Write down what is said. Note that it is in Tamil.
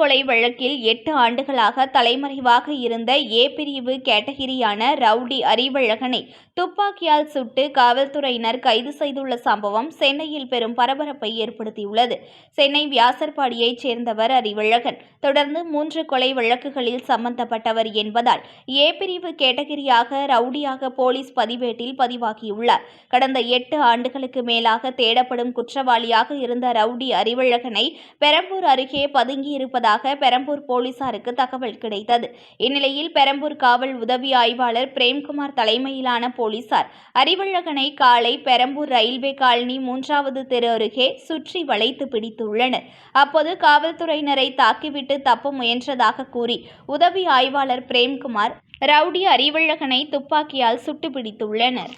கொலை வழக்கில் 8 ஆண்டுகளாக தலைமறைவாக இருந்த ஏ பிரிவு கேட்டகிரியான ரவுடி அறிவழகனை துப்பாக்கியால் சுட்டு காவல்துறையினர் கைது செய்துள்ள சம்பவம் சென்னையில் பெரும் பரபரப்பை ஏற்படுத்தியுள்ளது. சென்னை வியாசர்பாடியைச் சேர்ந்தவர் அறிவழகன். தொடர்ந்து 3 கொலை வழக்குகளில் சம்பந்தப்பட்டவர் என்பதால் ஏ பிரிவு கேட்டகிரியாக ரவுடியாக போலீஸ் பதிவேட்டில் பதிவாகியுள்ளார். கடந்த 8 ஆண்டுகளுக்கு மேலாக தேடப்படும் குற்றவாளியாக இருந்த ரவுடி அறிவழகனை பெரம்பூர் அருகே பதுங்கியிருப்பதாக பெரம்பூர் போலீசாருக்கு தகவல் கிடைத்தது. இந்நிலையில் பெரம்பூர் காவல் உதவி ஆய்வாளர் பிரேம்குமார் தலைமையிலான போலீசார் அறிவழகனை காலை பெரம்பூர் ரயில்வே காலனி 3வது தெரு அருகே சுற்றி வளைத்து பிடித்துள்ளனர். அப்போது காவல்துறையினரை தாக்கிவிட்டு தப்ப முயன்றதாக கூறி உதவி ஆய்வாளர் பிரேம்குமார் ரவுடி அறிவழகனை துப்பாக்கியால் சுட்டு பிடித்துள்ளனர்.